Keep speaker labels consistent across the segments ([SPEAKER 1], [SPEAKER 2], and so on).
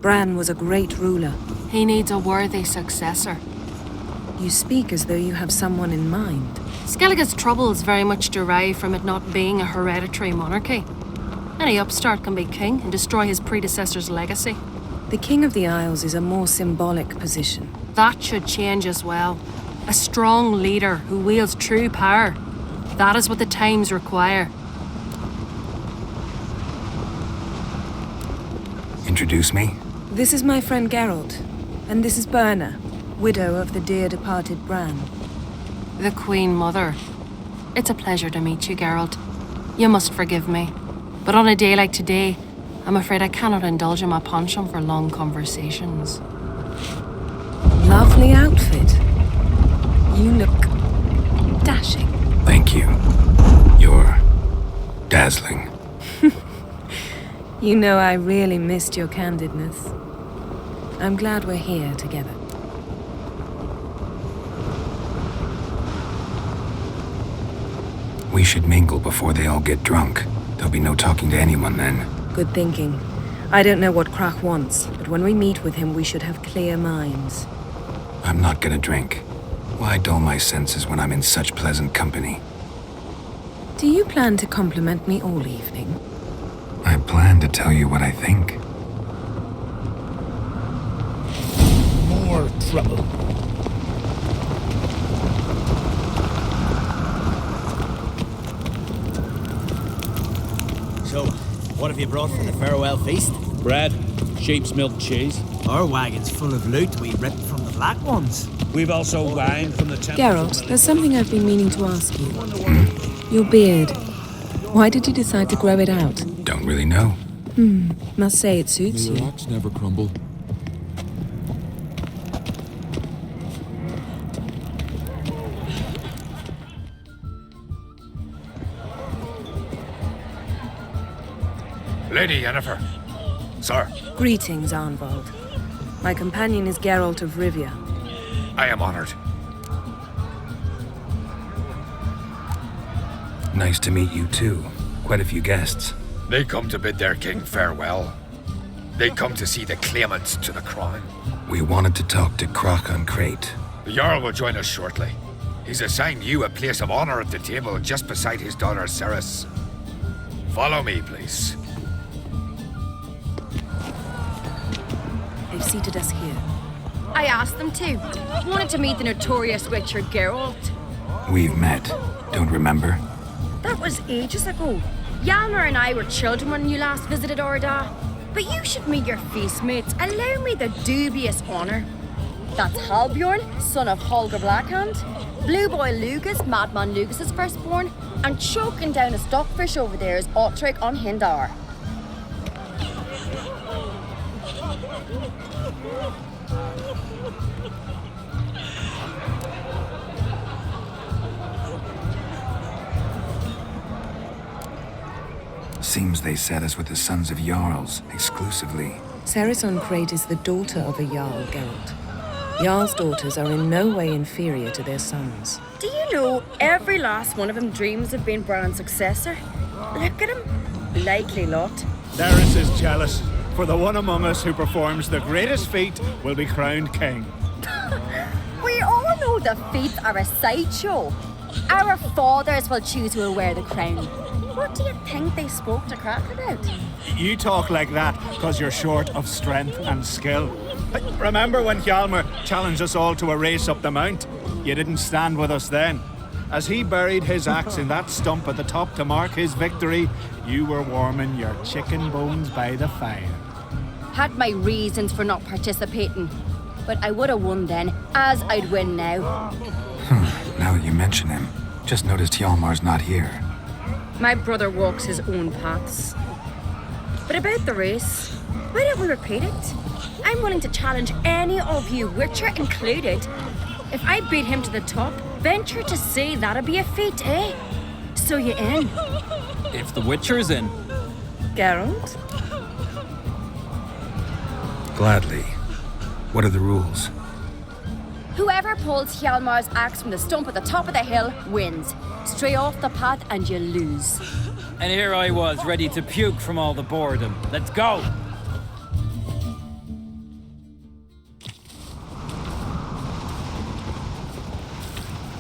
[SPEAKER 1] Bran was a great ruler.
[SPEAKER 2] He needs a worthy successor.
[SPEAKER 1] You speak as though you have someone in mind.
[SPEAKER 2] Skellige's troubles very much derive from it not being a hereditary monarchy. Any upstart can be king and destroy his predecessor's legacy.
[SPEAKER 1] The King of the Isles is a more symbolic position.
[SPEAKER 2] That should change as well. A strong leader who wields true power. That is what the times require.
[SPEAKER 3] Introduce me?
[SPEAKER 1] This is my friend Geralt, and this is Birna, widow of the dear departed Bran.
[SPEAKER 2] The Queen Mother. It's a pleasure to meet you, Geralt. You must forgive me, but on a day like today, I'm afraid I cannot indulge in my penchant for long conversations.
[SPEAKER 1] Lovely outfit. You look dashing.
[SPEAKER 3] Thank you. You're dazzling.
[SPEAKER 1] You know I really missed your candidness. I'm glad we're here together.
[SPEAKER 3] We should mingle before they all get drunk. There'll be no talking to anyone then.
[SPEAKER 1] Good thinking. I don't know what Crach wants, but when we meet with him, we should have clear minds.
[SPEAKER 3] I'm not gonna drink. Why dull my senses when I'm in such pleasant company?
[SPEAKER 1] Do you plan to compliment me all evening?
[SPEAKER 3] I plan to tell you what I think.
[SPEAKER 4] More trouble.
[SPEAKER 5] So, what have you brought for the farewell feast?
[SPEAKER 4] Bread, sheep's milk cheese.
[SPEAKER 5] Our wagon's full of loot we ripped from the Black Ones.
[SPEAKER 4] We've also wine from the temple.
[SPEAKER 1] Geralt, there's something I've been meaning to ask you. Your beard. Why did you decide to grow it out?
[SPEAKER 3] Don't really know.
[SPEAKER 1] Must say it suits
[SPEAKER 6] May your
[SPEAKER 1] you.
[SPEAKER 6] rocks never crumble.
[SPEAKER 7] Lady Yennefer. Sir,
[SPEAKER 1] Greetings, Arnvald. My companion is Geralt of Rivia.
[SPEAKER 7] I am honored.
[SPEAKER 3] Nice to meet you too. Quite a few guests.
[SPEAKER 7] They come to bid their king farewell. They come to see the claimants to the crown.
[SPEAKER 3] We wanted to talk to Crach on Crate.
[SPEAKER 7] The Jarl will join us shortly. He's assigned you a place of honor at the table just beside his daughter Cerys. Follow me, please.
[SPEAKER 1] They've seated us here.
[SPEAKER 8] I asked them to. Wanted to meet the notorious Witcher Geralt.
[SPEAKER 3] We've met. Don't remember?
[SPEAKER 8] That was ages ago. Hjalmar and I were children when you last visited Orda. But you should meet your feast mates. Allow me the dubious honor. That's Halbjorn, son of Holger Blackhand. Blue Boy Lugas, Madman Lugas' firstborn. And choking down a stockfish over there is Otric on Hindar.
[SPEAKER 3] Seems they set us with the sons of Jarls, exclusively.
[SPEAKER 1] Cerys on Crate is the daughter of a Jarl, Geralt. Jarl's daughters are in no way inferior to their sons.
[SPEAKER 8] Do you know every last one of them dreams of being Bran's successor? Look at him. Likely lot.
[SPEAKER 9] Cerys is jealous, for the one among us who performs the greatest feat will be crowned king.
[SPEAKER 8] We all know the feats are a sideshow. Our fathers will choose who will wear the crown. What do you think they spoke to Crach about?
[SPEAKER 9] You talk like that because you're short of strength and skill. Remember when Hjalmar challenged us all to a race up the mount? You didn't stand with us then. As he buried his axe in that stump at the top to mark his victory, you were warming your chicken bones by the fire.
[SPEAKER 8] Had my reasons for not participating. But I would have won then, as I'd win now.
[SPEAKER 3] Now that you mention him, just noticed Hjalmar's not here.
[SPEAKER 8] My brother walks his own paths. But about the race, why don't we repeat it? I'm willing to challenge any of you, Witcher included. If I beat him to the top, venture to say that'd be a feat, eh? So you in?
[SPEAKER 10] If the Witcher's in.
[SPEAKER 1] Geralt?
[SPEAKER 3] Gladly. What are the rules?
[SPEAKER 8] Whoever pulls Hjalmar's axe from the stump at the top of the hill wins. Stray off the path and you lose.
[SPEAKER 10] And here I was, ready to puke from all the boredom. Let's go!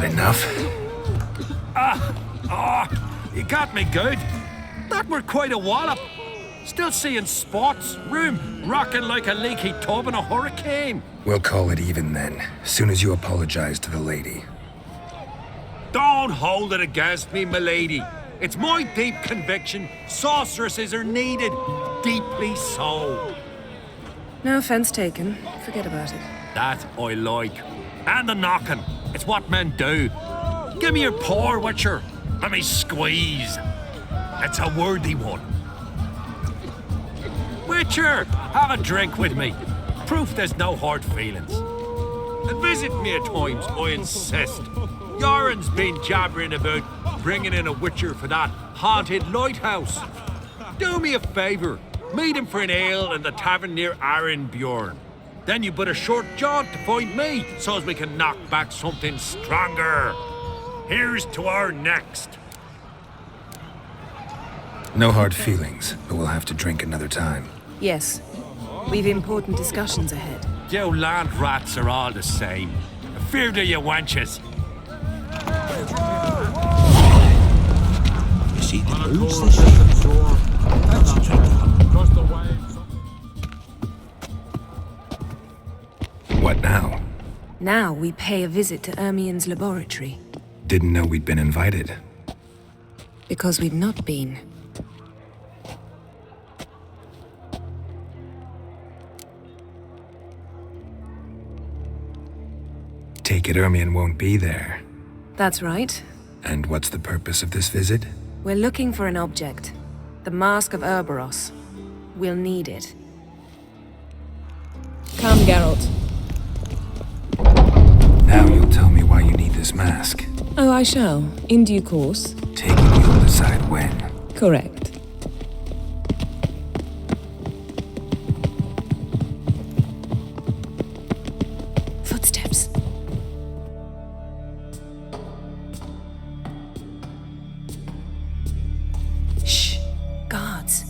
[SPEAKER 3] Had enough?
[SPEAKER 6] You got me good. That were quite a wallop. Still seeing spots, room rocking like a leaky tub in a hurricane.
[SPEAKER 3] We'll call it even then, soon as you apologize to the lady.
[SPEAKER 6] Don't hold it against me, milady. It's my deep conviction sorceresses are needed. Deeply so.
[SPEAKER 1] No offense taken. Forget about it.
[SPEAKER 6] That I like. And the knocking. It's what men do. Give me your paw, Witcher. Let me squeeze. It's a worthy one. Witcher, have a drink with me. Proof there's no hard feelings. And visit me at times, I insist. Yoren's been jabbering about bringing in a Witcher for that haunted lighthouse. Do me a favour. Meet him for an ale in the tavern near Arenbjorn. Then you but a short jaunt to find me, so as we can knock back something stronger. Here's to our next.
[SPEAKER 3] No hard feelings, but we'll have to drink another time.
[SPEAKER 1] Yes. We've important discussions ahead.
[SPEAKER 6] You land rats are all the same. Fear to you wenches.
[SPEAKER 11] You see the birds this year? That's a tricky one.
[SPEAKER 3] What now?
[SPEAKER 1] Now we pay a visit to Ermien's laboratory.
[SPEAKER 3] Didn't know we'd been invited.
[SPEAKER 1] Because we've not been.
[SPEAKER 3] Take it Ermien won't be there.
[SPEAKER 1] That's right.
[SPEAKER 3] And what's the purpose of this visit?
[SPEAKER 1] We're looking for an object. The Mask of Urboros. We'll need it. Come, Geralt.
[SPEAKER 3] Now you'll tell me why you need this mask.
[SPEAKER 1] Oh, I shall. In due course.
[SPEAKER 3] Taking you'll decide when.
[SPEAKER 1] Correct. Footsteps. Shh. Guards.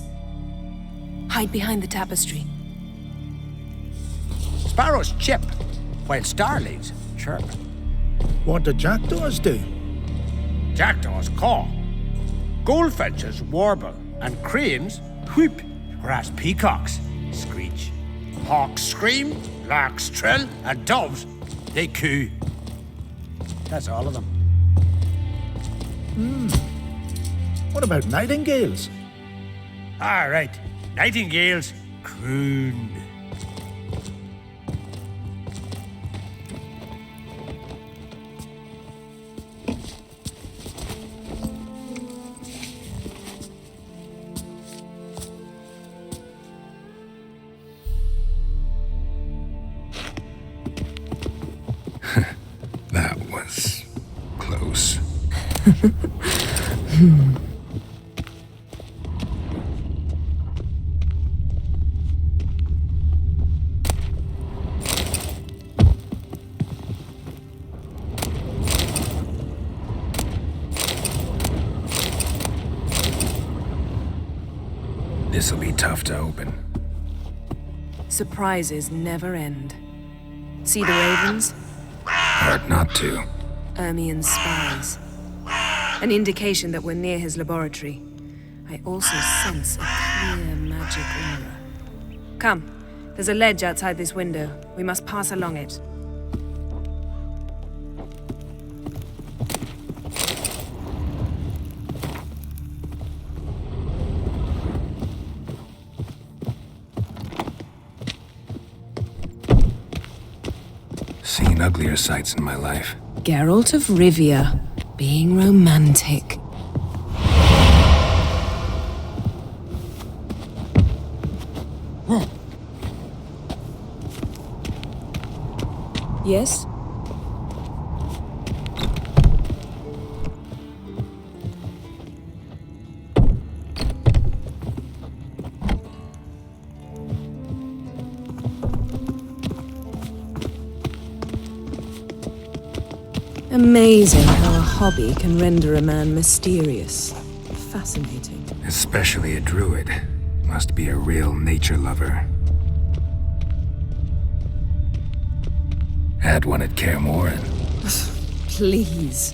[SPEAKER 1] Hide behind the tapestry.
[SPEAKER 12] Sparrows chip, while starlings chirp.
[SPEAKER 9] What do jackdaws do?
[SPEAKER 12] Jackdaws caw. Goldfinches warble, and cranes whoop, whereas peacocks screech. Hawks scream, larks trill, and doves, they coo. That's all of them.
[SPEAKER 9] What about nightingales?
[SPEAKER 12] All right, nightingales croon.
[SPEAKER 3] That was close. This'll be tough to open.
[SPEAKER 1] Surprises never end. See the ravens?
[SPEAKER 3] Hard not to.
[SPEAKER 1] Ermien's spies. An indication that we're near his laboratory. I also sense a clear magic aura. Come, there's a ledge outside this window. We must pass along it.
[SPEAKER 3] Seen uglier sights in my life.
[SPEAKER 1] Geralt of Rivia, being romantic. Yes? Amazing how a hobby can render a man mysterious. Fascinating.
[SPEAKER 3] Especially a druid. Must be a real nature lover. Had one at Kaer Morhen.
[SPEAKER 1] Please.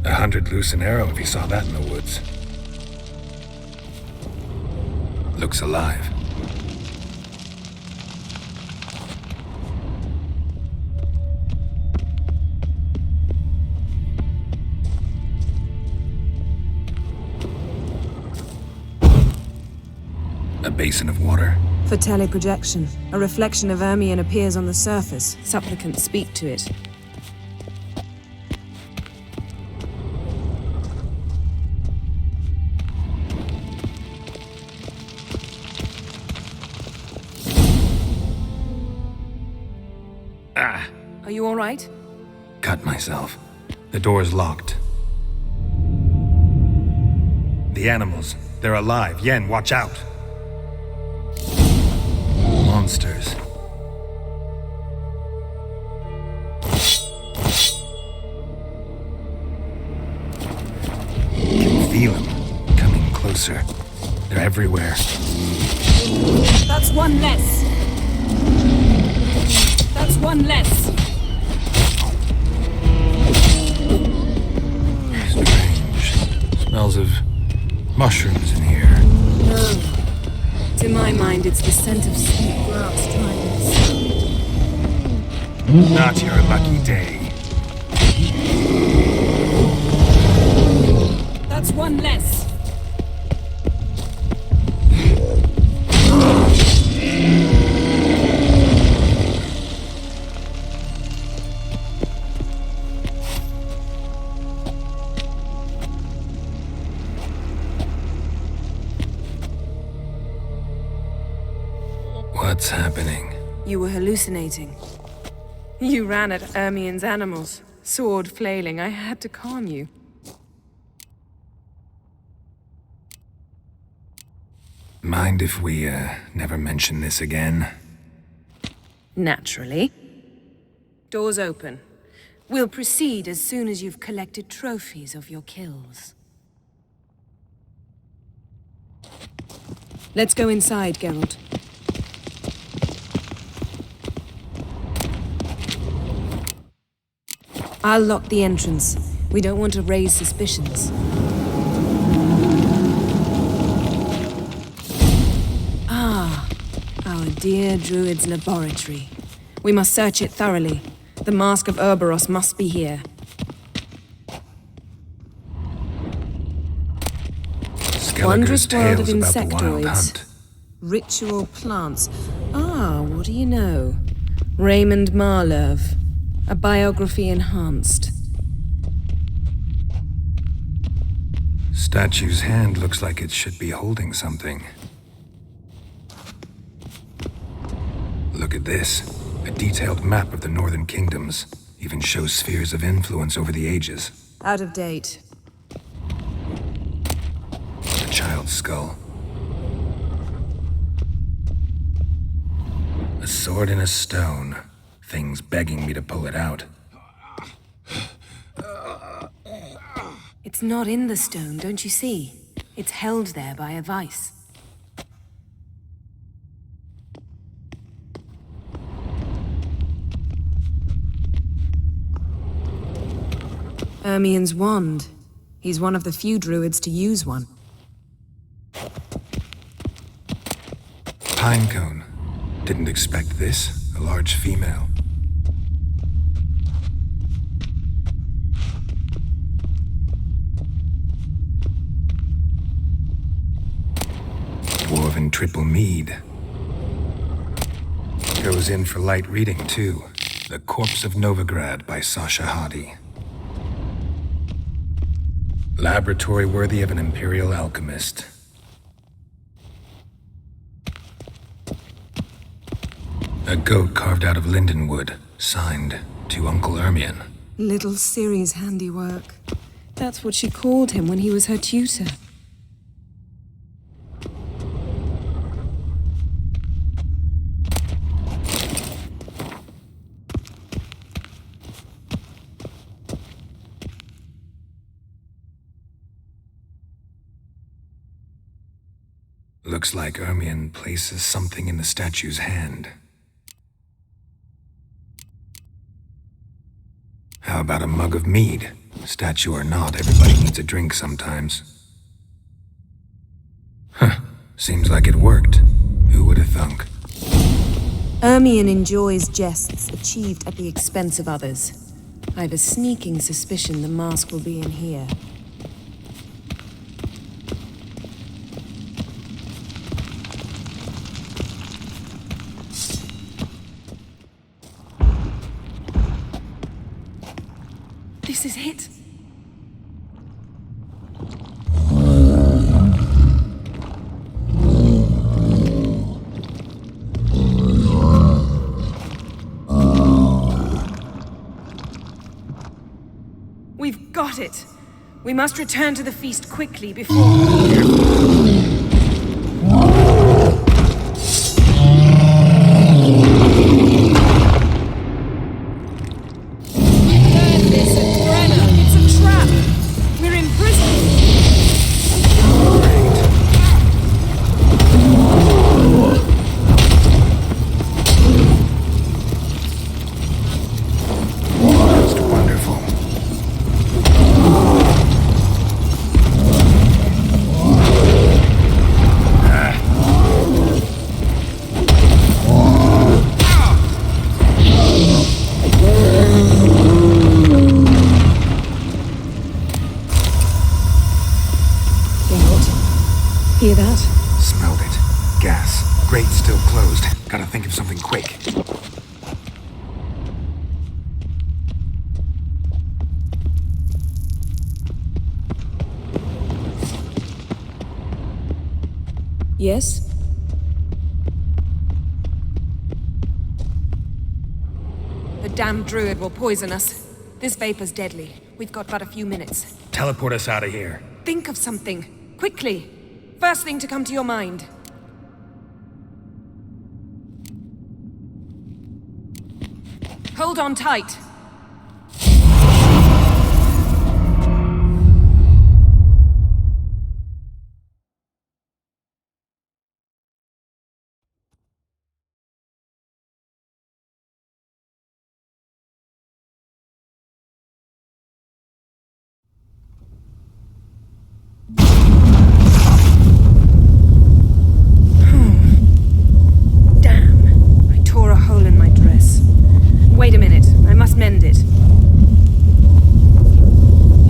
[SPEAKER 3] 100 loose an arrow if he saw that in the woods. Looks alive. A basin of water.
[SPEAKER 1] For teleprojection, a reflection of Ermion appears on the surface. Supplicants speak to it.
[SPEAKER 3] Ah!
[SPEAKER 1] Are you all right?
[SPEAKER 3] Cut myself. The door's locked. The animals. They're alive. Yen, watch out! Monsters. You can feel them coming closer. They're everywhere.
[SPEAKER 1] That's one less. That's one less.
[SPEAKER 3] Strange. Smells of mushrooms in here.
[SPEAKER 1] No. To my mind, it's the scent of sweet grass thymes.
[SPEAKER 3] Not your lucky day.
[SPEAKER 1] That's one less.
[SPEAKER 3] What's happening?
[SPEAKER 1] You were hallucinating. You ran at Ermion's animals, sword flailing. I had to calm you.
[SPEAKER 3] Mind if we, never mention this again?
[SPEAKER 1] Naturally. Doors open. We'll proceed as soon as you've collected trophies of your kills. Let's go inside, Geralt. I'll lock the entrance. We don't want to raise suspicions. Ah, our dear Druid's laboratory. We must search it thoroughly. The Mask of Ouroboros must be here. Wondrous world of insectoids. Ritual plants. Ah, what do you know? Raymond Marlove. A biography enhanced.
[SPEAKER 3] Statue's hand looks like it should be holding something. Look at this. A detailed map of the Northern Kingdoms. Even shows spheres of influence over the ages.
[SPEAKER 1] Out of date.
[SPEAKER 3] A child's skull. A sword and a stone. Things begging me to pull it out.
[SPEAKER 1] It's not in the stone, don't you see? It's held there by a vice. Ermion's wand. He's one of the few druids to use one.
[SPEAKER 3] Pinecone. Didn't expect this. A large female. Dwarven triple mead. Goes in for light reading, too. The Corpse of Novigrad by Sasha Hadi. Laboratory worthy of an imperial alchemist. A goat carved out of lindenwood, signed to Uncle Ermion.
[SPEAKER 1] Little Ciri's handiwork. That's what she called him when he was her tutor.
[SPEAKER 3] Looks like Ermion places something in the statue's hand. How about a mug of mead? Statue or not, everybody needs a drink sometimes. Huh. Seems like it worked. Who would have thunk?
[SPEAKER 1] Ermion enjoys jests achieved at the expense of others. I have a sneaking suspicion the mask will be in here. This is it. We've got it. We must return to the feast quickly before... It's a trap! We're in prison!
[SPEAKER 3] Most wonderful.
[SPEAKER 1] Hear that?
[SPEAKER 3] Smelled it. Gas. Grate still closed. Gotta think of something quick.
[SPEAKER 1] Yes? The damned druid will poison us. This vapor's deadly. We've got but a few minutes.
[SPEAKER 3] Teleport us out of here.
[SPEAKER 1] Think of something. Quickly. First thing to come to your mind. Hold on tight. Wait a minute. I must mend it.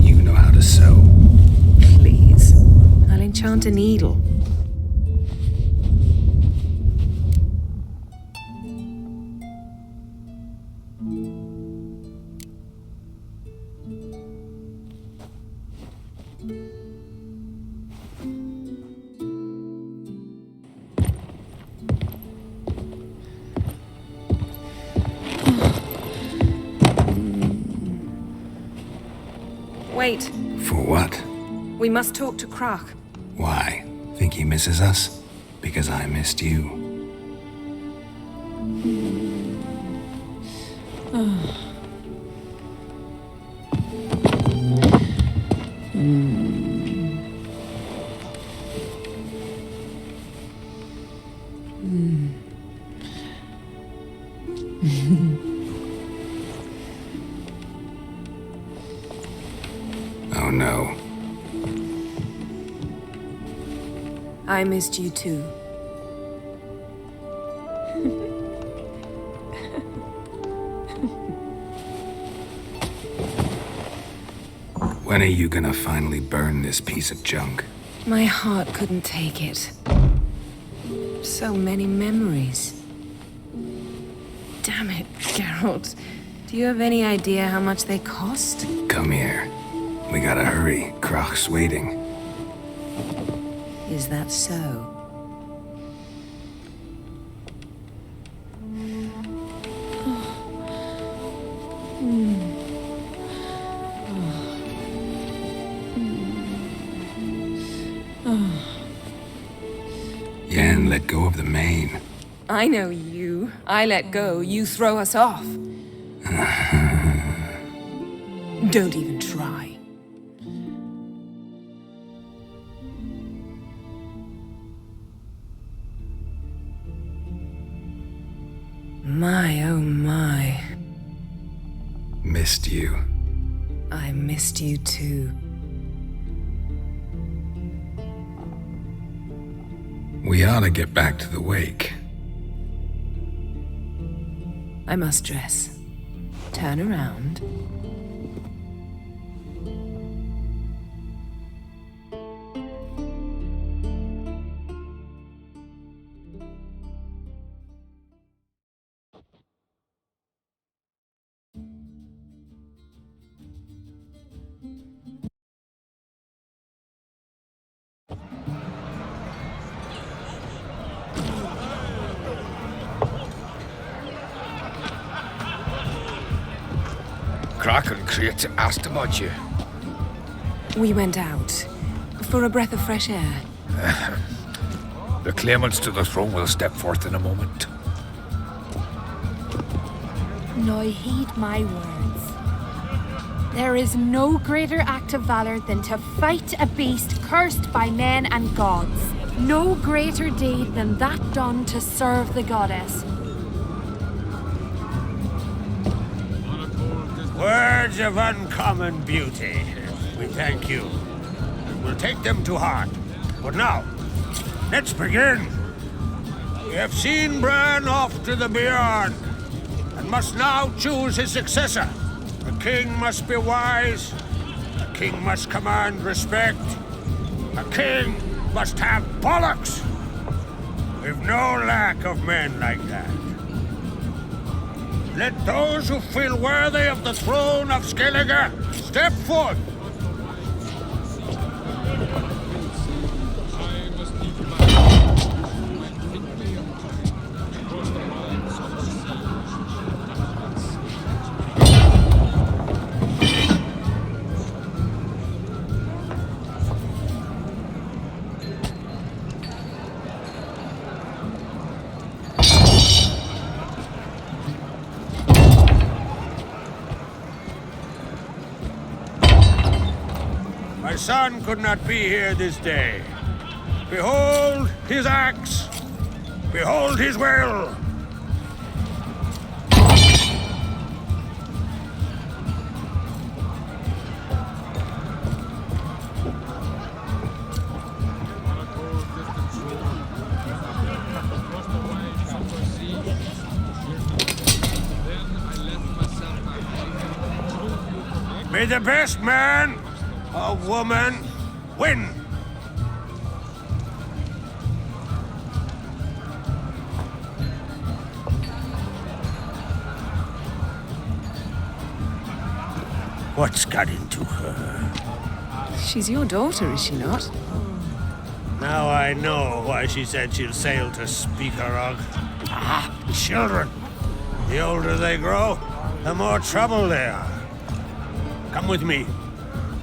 [SPEAKER 3] You know how to sew.
[SPEAKER 1] Please. I'll enchant a needle. Wait.
[SPEAKER 3] For what?
[SPEAKER 1] We must talk to Krak.
[SPEAKER 3] Why? Think he misses us? Because I missed you. Oh no.
[SPEAKER 1] I missed you too.
[SPEAKER 3] When are you gonna finally burn this piece of junk?
[SPEAKER 1] My heart couldn't take it. So many memories. Damn it, Geralt. Do you have any idea how much they cost?
[SPEAKER 3] Come here. We gotta hurry. Krach's waiting.
[SPEAKER 1] Is that so?
[SPEAKER 3] Yen let go of the mane.
[SPEAKER 1] I know you. I let go, you throw us off. Don't even try. My, oh my.
[SPEAKER 3] Missed you.
[SPEAKER 1] missed you too.
[SPEAKER 3] We ought to get back to the wake.
[SPEAKER 1] I must dress. Turn around.
[SPEAKER 7] Kraken Crate asked about you.
[SPEAKER 1] We went out for a breath of fresh air.
[SPEAKER 7] The claimants to the throne will step forth in a moment.
[SPEAKER 13] Now heed my words. There is no greater act of valor than to fight a beast cursed by men and gods. No greater deed than that done to serve the goddess.
[SPEAKER 12] Words of uncommon beauty. We thank you. And we'll take them to heart. But now, let's begin. We have seen Bran off to the beyond, and must now choose his successor. A king must be wise. A king must command respect. A king must have bollocks. We've no lack of men like that. Let those who feel worthy of the throne of Skellige step forth. My son could not be here this day. Behold his axe. Behold his will. May the best man or woman win. What's got into her?
[SPEAKER 1] She's your daughter, is she not?
[SPEAKER 12] Now I know why she said she'll sail to Speakerog. Ah, children. The older they grow, the more trouble they are. Come with me.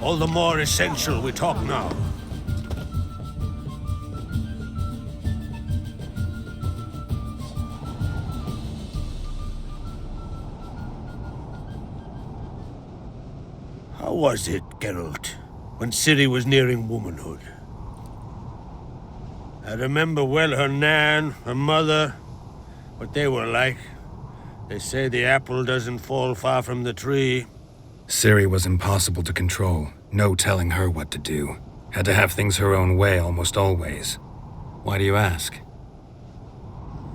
[SPEAKER 12] All the more essential we talk now. How was it, Geralt, when Ciri was nearing womanhood? I remember well her nan, her mother, what they were like. They say the apple doesn't fall far from the tree.
[SPEAKER 3] Ciri was impossible to control. No telling her what to do. Had to have things her own way almost always. Why do you ask?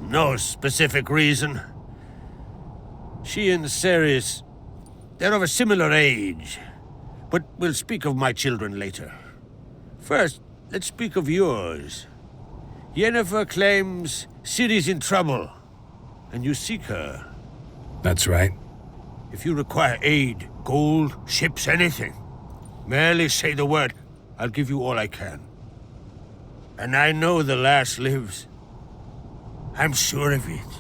[SPEAKER 12] No specific reason. She and Ceres, they're of a similar age. But we'll speak of my children later. First, let's speak of yours. Yennefer claims Ciri's in trouble, and you seek her.
[SPEAKER 3] That's right.
[SPEAKER 12] If you require aid, gold, ships, anything, merely say the word. I'll give you all I can. And I know the lass lives. I'm sure of it.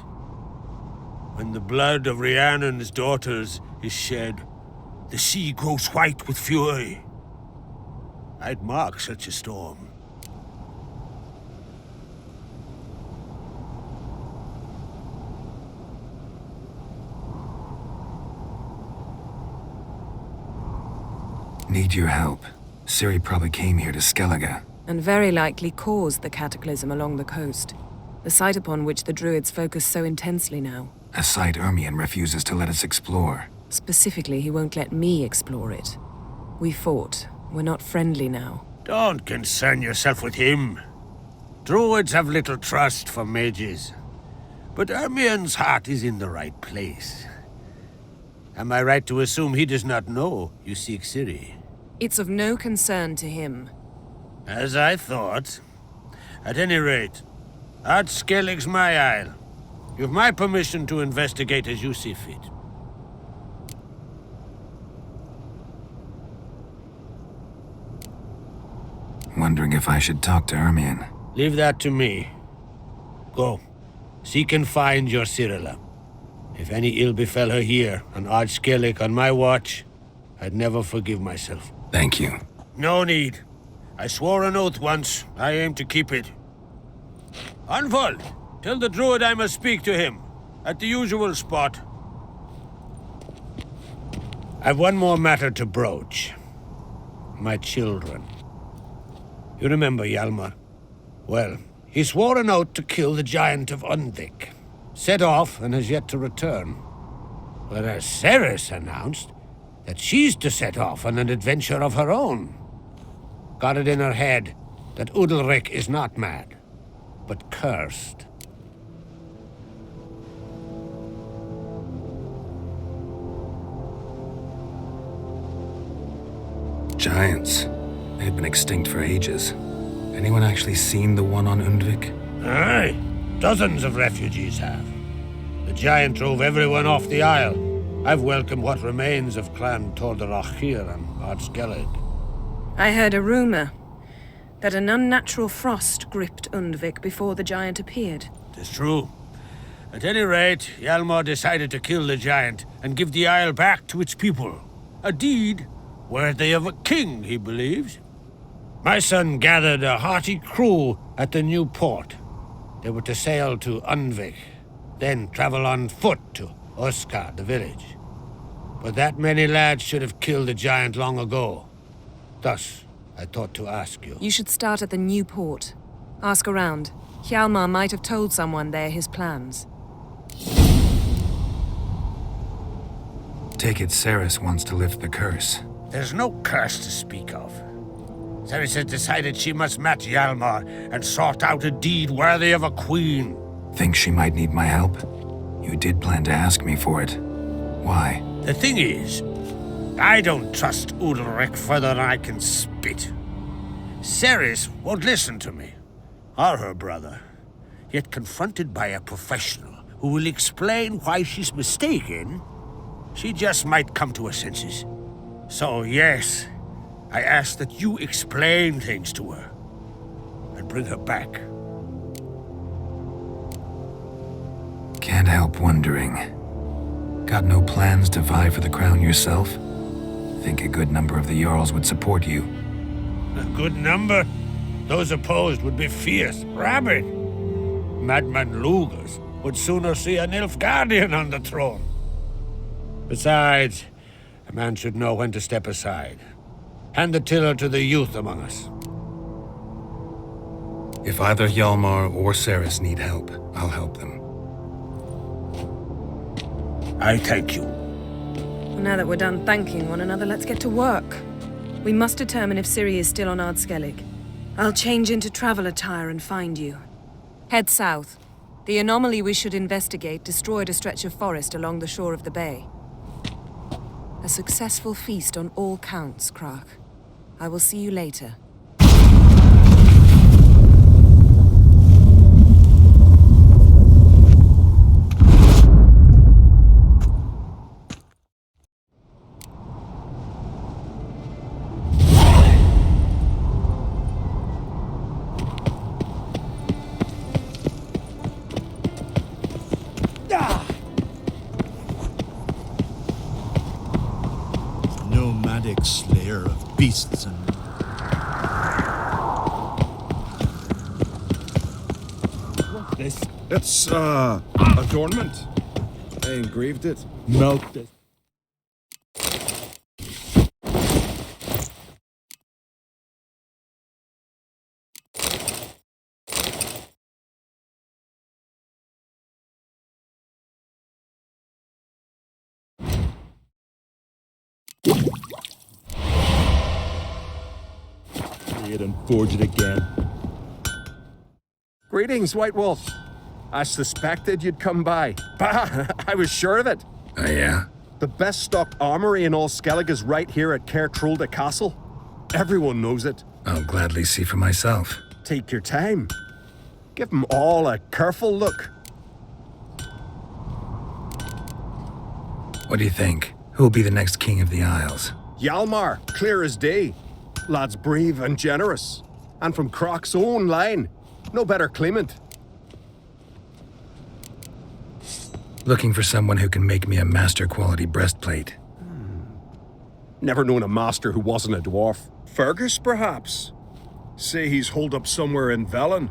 [SPEAKER 12] When the blood of Rhiannon's daughters is shed, the sea grows white with fury. I'd mark such a storm.
[SPEAKER 3] Need your help. Ciri probably came here to Skellige.
[SPEAKER 1] And very likely caused the cataclysm along the coast. The site upon which the Druids focus so intensely now.
[SPEAKER 3] A site Ermion refuses to let us explore.
[SPEAKER 1] Specifically, he won't let me explore it. We fought. We're not friendly now.
[SPEAKER 12] Don't concern yourself with him. Druids have little trust for mages. But Ermien's heart is in the right place. Am I right to assume he does not know you seek Ciri?
[SPEAKER 1] It's of no concern to him.
[SPEAKER 12] As I thought. At any rate, Ard Skellig's my isle. You've my permission to investigate as you see fit.
[SPEAKER 3] Wondering if I should talk to Ermien.
[SPEAKER 12] Leave that to me. Go. Seek and find your Cirilla. If any ill befell her here, on Ard Skellig on my watch, I'd never forgive myself.
[SPEAKER 3] Thank you.
[SPEAKER 12] No need. I swore an oath once. I aim to keep it. Anvald, tell the druid I must speak to him. At the usual spot. I've one more matter to broach. My children. You remember Hjalmar? Well, he swore an oath to kill the Giant of Undvik. Set off and has yet to return. Whereas Ceres announced that she's to set off on an adventure of her own. Got it in her head that Udalric is not mad, but cursed.
[SPEAKER 3] Giants. They've been extinct for ages. Anyone actually seen the one on Undvik?
[SPEAKER 12] Aye. Dozens of refugees have. The giant drove everyone off the isle. I've welcomed what remains of Clan Tordarach here and Ard Skellig.
[SPEAKER 1] I heard a rumor that an unnatural frost gripped Undvik before the giant appeared.
[SPEAKER 12] It's true. At any rate, Hjalmar decided to kill the giant and give the isle back to its people. A deed worthy of a king, he believes. My son gathered a hearty crew at the new port. They were to sail to Undvik, then travel on foot to Oskar, the village. But that many lads should have killed the giant long ago. Thus, I thought to ask you.
[SPEAKER 1] You should start at the new port. Ask around. Hjalmar might have told someone there his plans.
[SPEAKER 3] Take it Ceres wants to lift the curse.
[SPEAKER 12] There's no curse to speak of. Ceres has decided she must match Hjalmar and sort out a deed worthy of a queen.
[SPEAKER 3] Think she might need my help? You did plan to ask me for it. Why?
[SPEAKER 12] The thing is, I don't trust Udalric further than I can spit. Ceres won't listen to me, or her brother. Yet confronted by a professional who will explain why she's mistaken, she just might come to her senses. So yes, I ask that you explain things to her and bring her back.
[SPEAKER 3] Can't help wondering. Got no plans to vie for the crown yourself? Think a good number of the Jarls would support you.
[SPEAKER 12] A good number? Those opposed would be fierce, rabid. Madman Lugas would sooner see an Nilfgaardian on the throne. Besides, a man should know when to step aside. Hand the tiller to the youth among us.
[SPEAKER 3] If either Hjalmar or Ceres need help, I'll help them.
[SPEAKER 12] I thank you.
[SPEAKER 1] Now that we're done thanking one another, let's get to work. We must determine if Ciri is still on Ard Skellig. I'll change into travel attire and find you. Head south. The anomaly we should investigate destroyed a stretch of forest along the shore of the bay. A successful feast on all counts, Crach. I will see you later.
[SPEAKER 5] Nomadic slayer of beasts and...
[SPEAKER 11] What's this? It's, adornment. I engraved it.
[SPEAKER 5] Melt it.
[SPEAKER 14] it and forge it again.
[SPEAKER 15] Greetings, White Wolf. I suspected you'd come by. Bah, I was sure of it.
[SPEAKER 3] Oh, yeah?
[SPEAKER 15] The best stocked armory in all Skellig is right here at Caer Trolde Castle. Everyone knows it.
[SPEAKER 3] I'll gladly see for myself.
[SPEAKER 15] Take your time. Give them all a careful look.
[SPEAKER 3] What do you think? Who'll be the next king of the Isles?
[SPEAKER 15] Hjalmar, clear as day. Lad's brave and generous. And from Croc's own line. No better claimant.
[SPEAKER 3] Looking for someone who can make me a master quality breastplate.
[SPEAKER 15] Never known a master who wasn't a dwarf. Fergus, perhaps? Say he's holed up somewhere in Velen.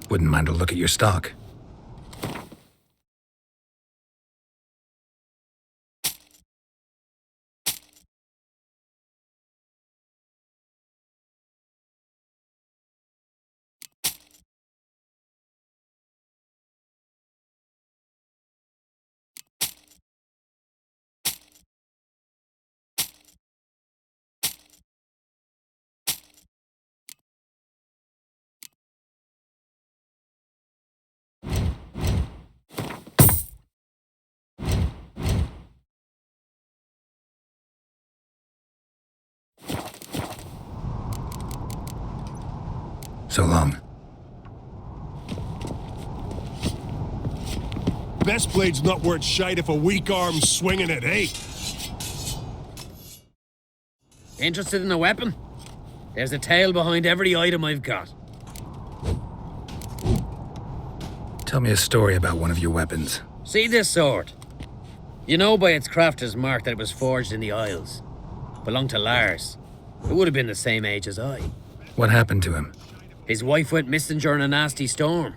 [SPEAKER 3] Wouldn't mind a look at your stock. So long.
[SPEAKER 16] Best blade's not worth shite if a weak arm's swinging it, eh?
[SPEAKER 4] Interested in a weapon? There's a tale behind every item I've got.
[SPEAKER 3] Tell me a story about one of your weapons.
[SPEAKER 4] See this sword? You know by its crafter's mark that it was forged in the Isles. Belonged to Lars. It would have been the same age as I.
[SPEAKER 3] What happened to him?
[SPEAKER 4] His wife went missing during a nasty storm.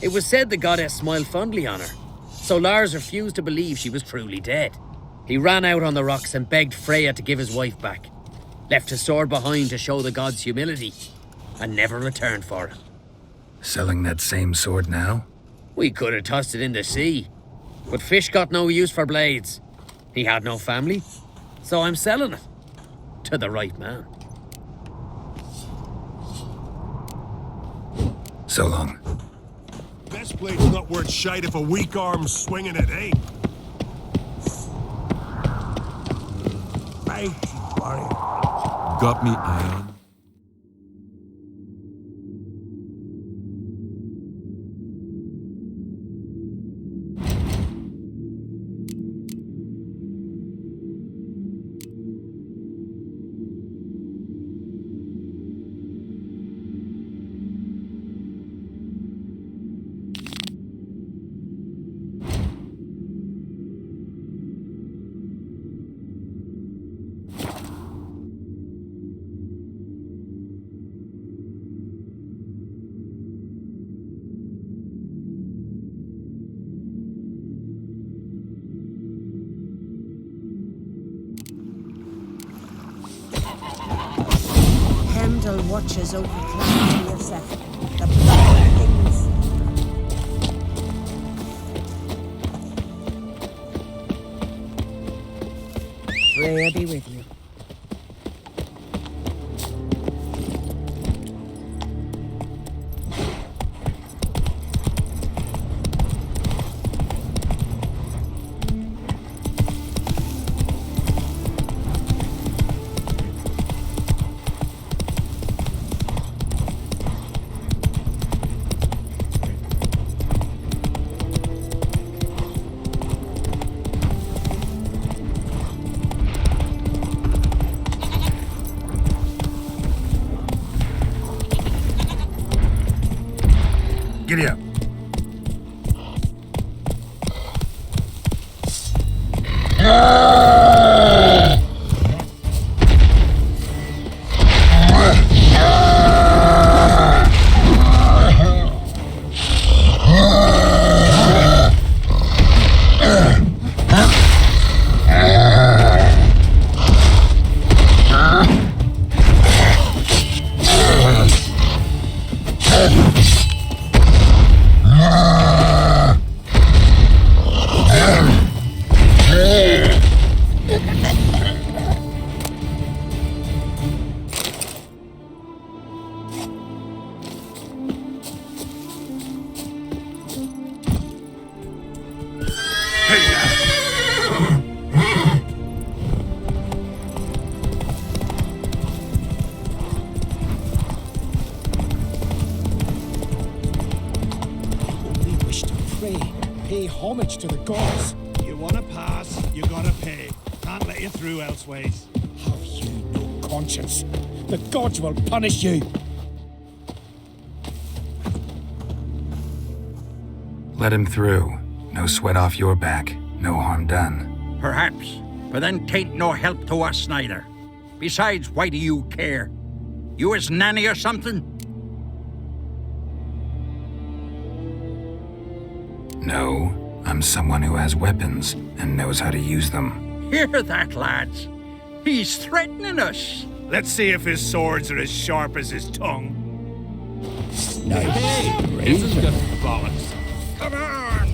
[SPEAKER 4] It was said the goddess smiled fondly on her, so Lars refused to believe she was truly dead. He ran out on the rocks and begged Freya to give his wife back, left his sword behind to show the god's humility, and never returned for it.
[SPEAKER 3] Selling that same sword now?
[SPEAKER 4] We could have tossed it in the sea, but fish got no use for blades. He had no family, so I'm selling it to the right man.
[SPEAKER 3] So long.
[SPEAKER 16] Best blade's not worth shite if a weak arm's swinging it, eh?
[SPEAKER 14] Got me iron.
[SPEAKER 17] Heimdall watches over Clan Yosef, the Black Kings. Freya be with you.
[SPEAKER 3] Giddy up.
[SPEAKER 14] homage to the gods.
[SPEAKER 9] You want to pass, you gotta pay. Can't let you through elseways.
[SPEAKER 14] Have you no conscience? The gods will punish you.
[SPEAKER 3] Let him through. No sweat off your back. No harm done.
[SPEAKER 18] Perhaps, but then tain't no help to us neither. Besides, why do you care? You his nanny or something?
[SPEAKER 3] No, I'm someone who has weapons and knows how to use them.
[SPEAKER 18] Hear that, lads? He's threatening us.
[SPEAKER 9] Let's see if his swords are as sharp as his tongue.
[SPEAKER 11] Nice.
[SPEAKER 12] This is just bollocks.
[SPEAKER 18] Come on!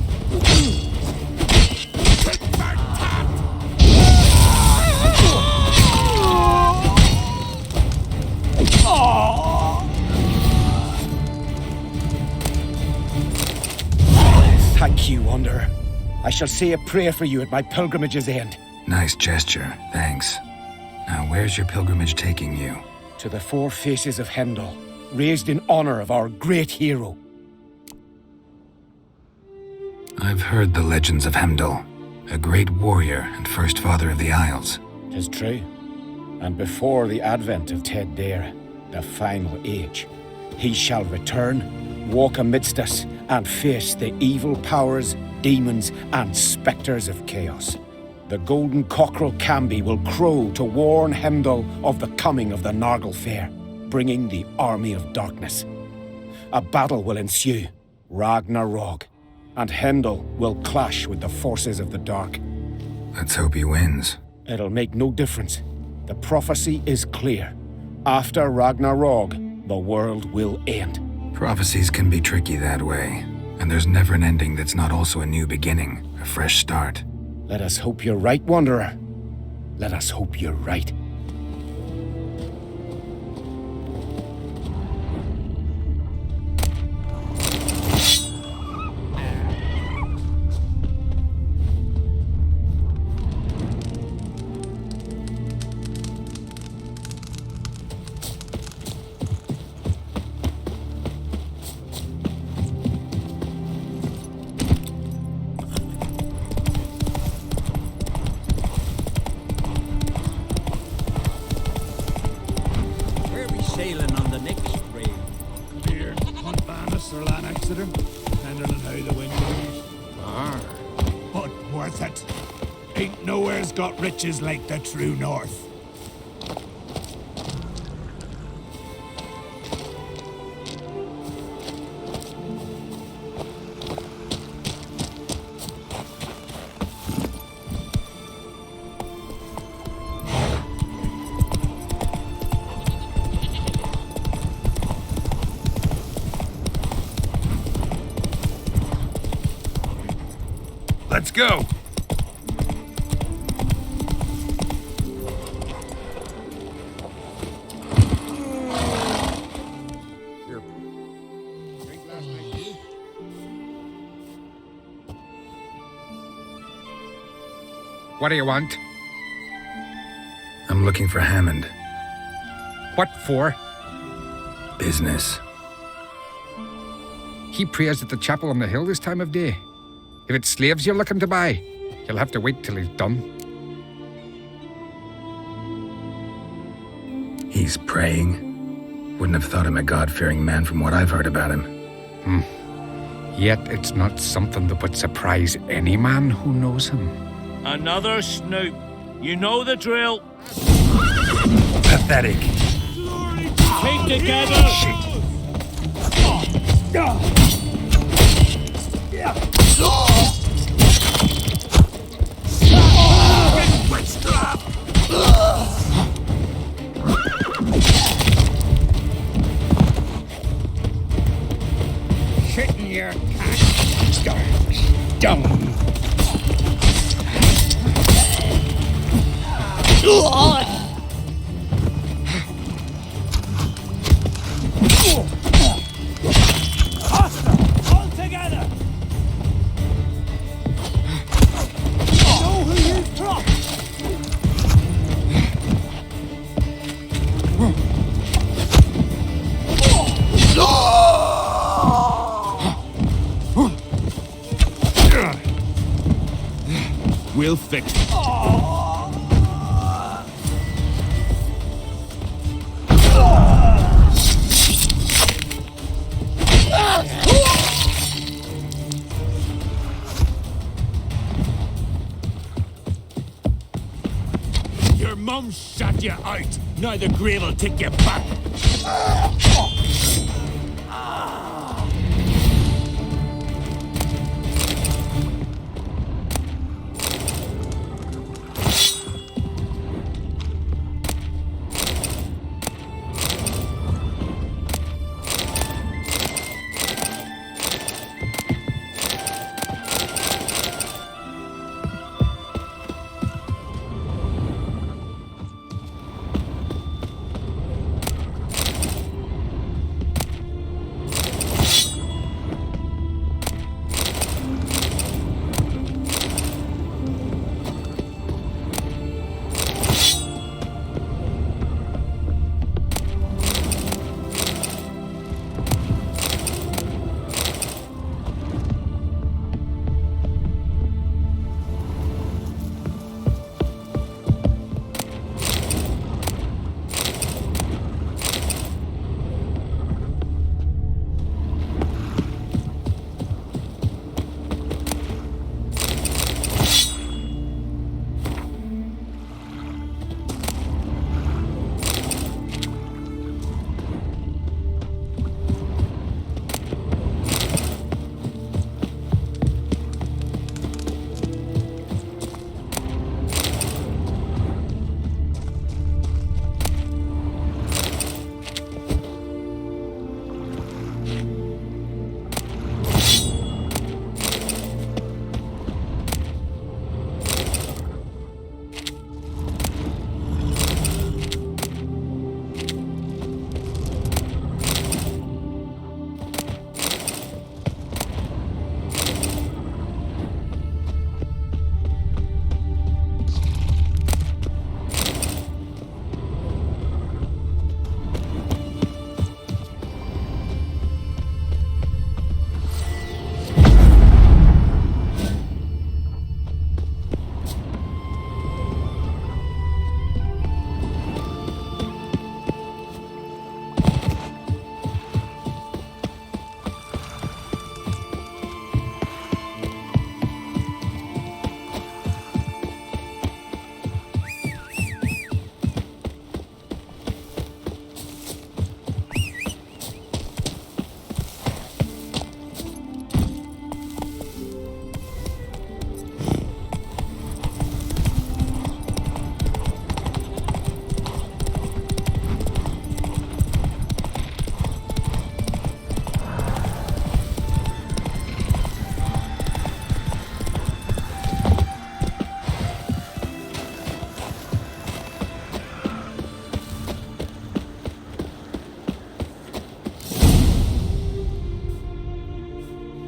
[SPEAKER 14] Thank you, Wanderer. I shall say a prayer for you at my pilgrimage's end.
[SPEAKER 3] Nice gesture, thanks. Now where's your pilgrimage taking you?
[SPEAKER 14] To the four faces of Heimdall, raised in honor of our great hero.
[SPEAKER 3] I've heard the legends of Heimdall, a great warrior and first father of the Isles.
[SPEAKER 14] 'Tis true. And before the advent of Ted Dare, the final age, he shall return, walk amidst us, and face the evil powers, demons, and spectres of chaos. The golden cockerel Cambi will crow to warn Heimdall of the coming of the Nargle Fair, bringing the army of darkness. A battle will ensue, Ragnarok, and Heimdall will clash with the forces of the dark.
[SPEAKER 3] Let's hope he wins.
[SPEAKER 14] It'll make no difference. The prophecy is clear. After Ragnarok, the world will end.
[SPEAKER 3] Prophecies can be tricky that way, and there's never an ending that's not also a new beginning, a fresh start.
[SPEAKER 14] Let us hope you're right, Wanderer. Let us hope you're right.
[SPEAKER 18] Sailing on the next rail.
[SPEAKER 9] Here, Hunt Bannis or Lan Exeter, depending on how the wind goes. But worth it. Ain't nowhere's got riches like the true north.
[SPEAKER 7] Let's go! What do you want?
[SPEAKER 3] I'm looking for Hammond.
[SPEAKER 7] What for?
[SPEAKER 3] Business.
[SPEAKER 7] He prays at the chapel on the hill this time of day. If it's slaves you're looking to buy, you'll have to wait till he's done.
[SPEAKER 3] He's praying? Wouldn't have thought him a God-fearing man from what I've heard about him.
[SPEAKER 7] Yet it's not something that would surprise any man who knows him.
[SPEAKER 12] Another snoop. You know the drill.
[SPEAKER 3] Pathetic.
[SPEAKER 12] Keep together.
[SPEAKER 14] Shit in your cat. Dumb.
[SPEAKER 12] All together. Know who you trust. we'll fix it. Your mum shut you out. Now the grave will take you back.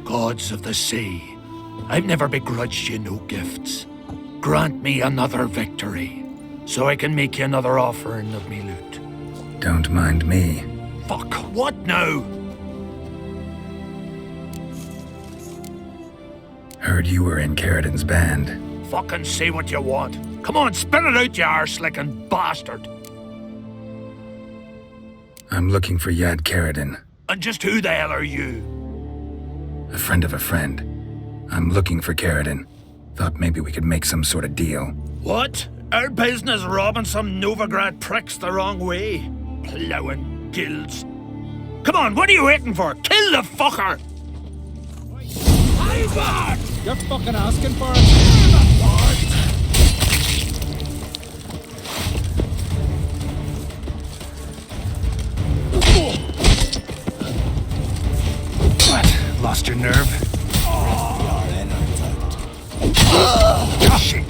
[SPEAKER 12] Gods of the sea, I've never begrudged you no gifts. Grant me another victory, so I can make you another offering of me loot.
[SPEAKER 3] Don't mind me.
[SPEAKER 12] Fuck, what now?
[SPEAKER 3] Heard you were in Caridin's band.
[SPEAKER 12] Fucking say what you want. Come on, spit it out, you arse-licking bastard.
[SPEAKER 3] I'm looking for Yad Caridin.
[SPEAKER 12] And just who the hell are you?
[SPEAKER 3] A friend of a friend. I'm looking for Caridin. Thought maybe we could make some sort of deal.
[SPEAKER 12] What? Our business robbing some Novigrad pricks the wrong way? Plowing guilds. Come on, what are you waiting for? Kill the fucker!
[SPEAKER 11] You're fucking asking for it.
[SPEAKER 3] What? Lost your nerve?
[SPEAKER 12] Shit!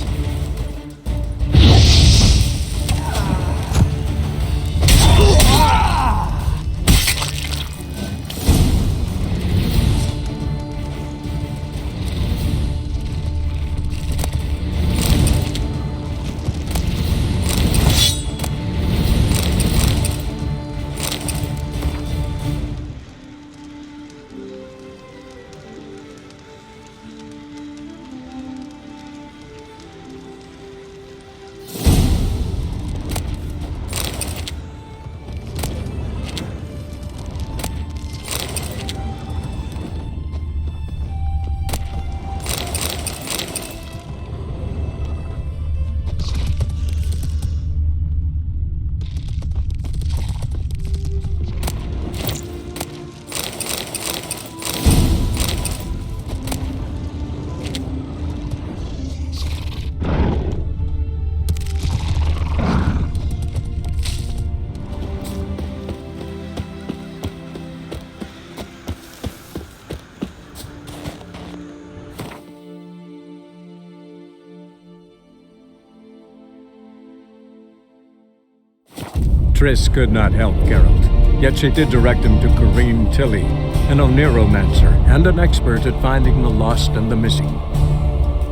[SPEAKER 9] Triss could not help Geralt, yet she did direct him to Corrine Tilly, an Oneiromancer and an expert at finding the lost and the missing.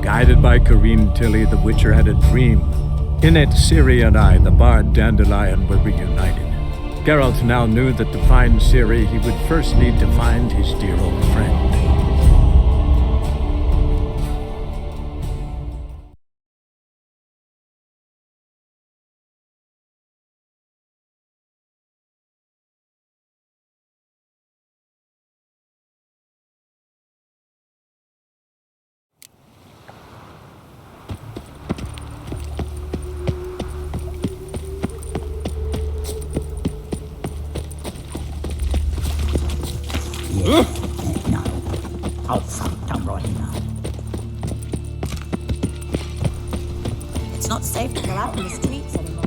[SPEAKER 9] Guided by Corrine Tilly, the Witcher had a dream. In it, Ciri and I, the bard Dandelion, were reunited. Geralt now knew that to find Ciri, he would first need to find his dear old friend.
[SPEAKER 17] Oh, fuck, don't write him now. It's not safe to go out in the streets anymore.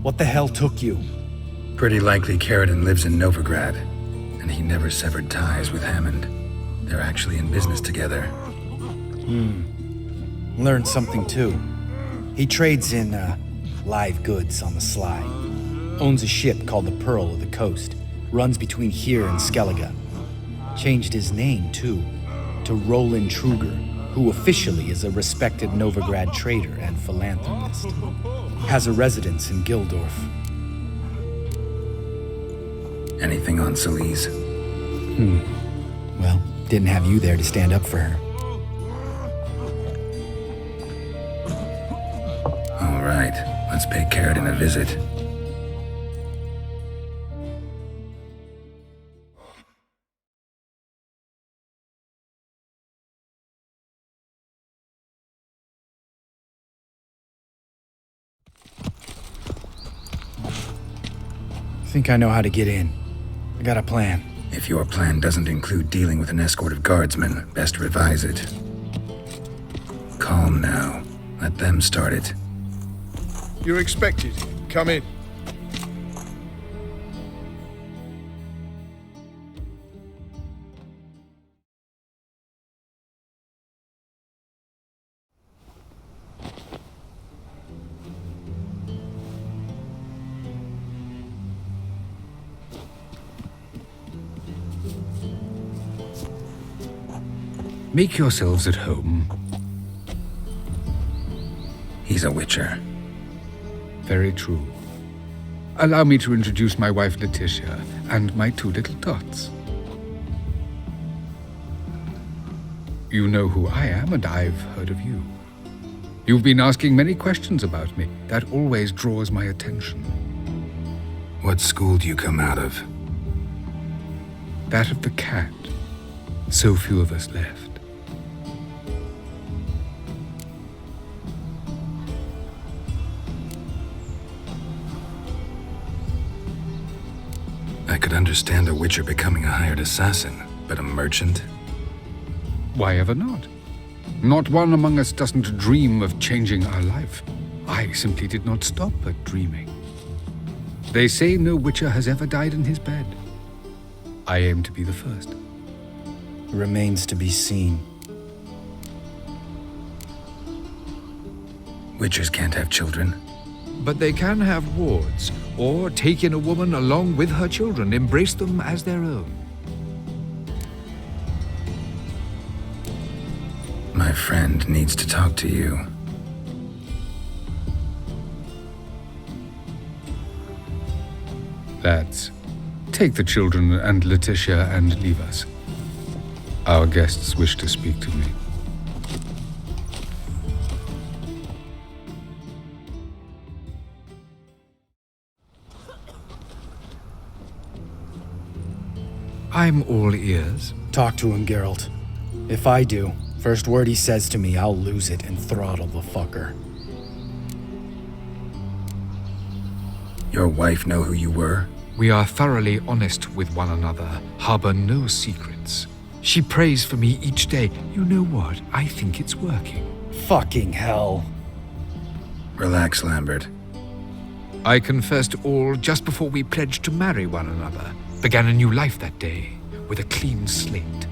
[SPEAKER 3] What the hell took you? Pretty likely Caridin lives in Novigrad, and he never severed ties with Hammond. They're actually in business together.
[SPEAKER 19] Learned something too. He trades in, live goods on the sly. Owns a ship called the Pearl of the Coast. Runs between here and Skellige. Changed his name, too, to Roland Truger, who officially is a respected Novigrad trader and philanthropist. Has a residence in Gildorf.
[SPEAKER 3] Anything on Celise?
[SPEAKER 19] Well, didn't have you there to stand up for her.
[SPEAKER 3] All right, let's pay Caridin a visit.
[SPEAKER 19] I think I know how to get in. I got a plan.
[SPEAKER 3] If your plan doesn't include dealing with an escort of guardsmen, best revise it. Calm now. Let them start it.
[SPEAKER 15] You're expected. Come in.
[SPEAKER 7] Make yourselves at home.
[SPEAKER 3] He's a Witcher.
[SPEAKER 7] Very true. Allow me to introduce my wife Letitia and my two little tots. You know who I am, and I've heard of you. You've been asking many questions about me. That always draws my attention.
[SPEAKER 3] What school do you come out of?
[SPEAKER 7] That of the cat. So few of us left.
[SPEAKER 3] I could understand a Witcher becoming a hired assassin, but a merchant?
[SPEAKER 7] Why ever not? Not one among us doesn't dream of changing our life. I simply did not stop at dreaming. They say no Witcher has ever died in his bed. I aim to be the first.
[SPEAKER 19] Remains to be seen.
[SPEAKER 3] Witchers can't have children.
[SPEAKER 7] But they can have wards, or take in a woman along with her children, embrace them as their own.
[SPEAKER 3] My friend needs to talk to you.
[SPEAKER 7] Lads, take the children and Letitia and leave us. Our guests wish to speak to me. I'm all ears.
[SPEAKER 19] Talk to him, Geralt. If I do, first word he says to me, I'll lose it and throttle the fucker.
[SPEAKER 3] Your wife know who you were?
[SPEAKER 7] We are thoroughly honest with one another, harbor no secrets. She prays for me each day. You know what? I think it's working.
[SPEAKER 19] Fucking hell.
[SPEAKER 3] Relax, Lambert.
[SPEAKER 7] I confessed all just before we pledged to marry one another. Began a new life that day, with a clean slate.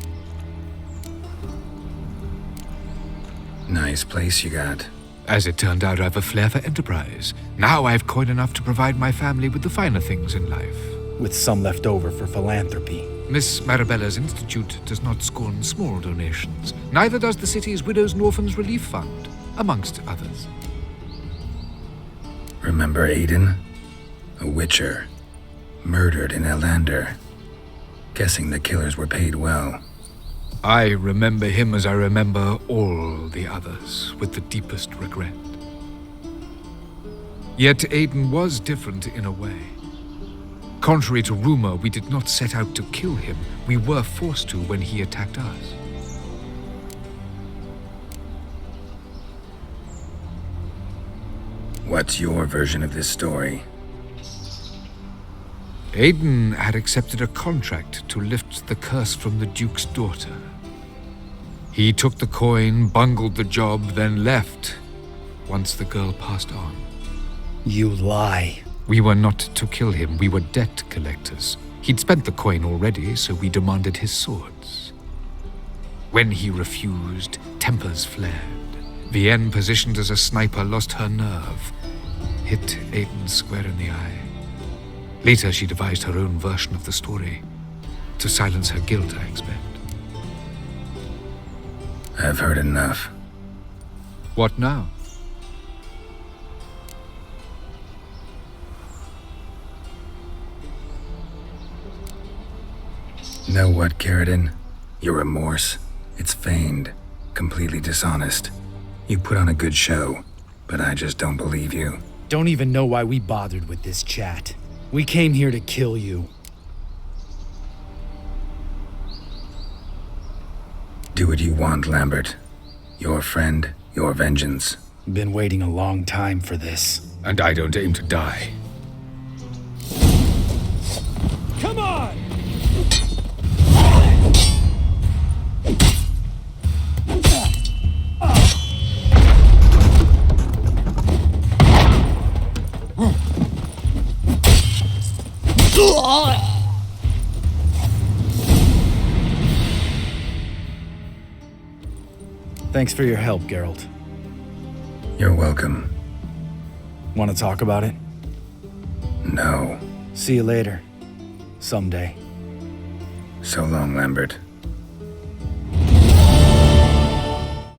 [SPEAKER 3] Nice place you got.
[SPEAKER 7] As it turned out, I've a flair for enterprise. Now I've coin enough to provide my family with the finer things in life.
[SPEAKER 19] With some left over for philanthropy.
[SPEAKER 7] Miss Marabella's institute does not scorn small donations. Neither does the city's Widows and Orphans Relief Fund, amongst others.
[SPEAKER 3] Remember Aiden? A witcher. Murdered in Elander. Guessing the killers were paid well.
[SPEAKER 7] I remember him as I remember all the others, with the deepest regret. Yet Aiden was different in a way. Contrary to rumor, we did not set out to kill him. We were forced to when he attacked us.
[SPEAKER 3] What's your version of this story?
[SPEAKER 7] Aiden had accepted a contract to lift the curse from the Duke's daughter. He took the coin, bungled the job, then left once the girl passed on.
[SPEAKER 19] You lie.
[SPEAKER 7] We were not to kill him, we were debt collectors. He'd spent the coin already, so we demanded his swords. When he refused, tempers flared. Vienne, positioned as a sniper, lost her nerve. Hit Aiden square in the eye. Later, she devised her own version of the story. To silence her guilt, I expect.
[SPEAKER 3] I've heard enough.
[SPEAKER 7] What now?
[SPEAKER 3] Know what, Carradine? Your remorse? It's feigned. Completely dishonest. You put on a good show, but I just don't believe you.
[SPEAKER 19] Don't even know why we bothered with this chat. We came here to kill you.
[SPEAKER 3] Do what you want, Lambert. Your friend, your vengeance.
[SPEAKER 19] Been waiting a long time for this.
[SPEAKER 7] And I don't aim to die.
[SPEAKER 12] Come on!
[SPEAKER 19] Thanks for your help, Geralt.
[SPEAKER 3] You're welcome.
[SPEAKER 19] Want to talk about it?
[SPEAKER 3] No.
[SPEAKER 19] See you later. Someday.
[SPEAKER 3] So long, Lambert.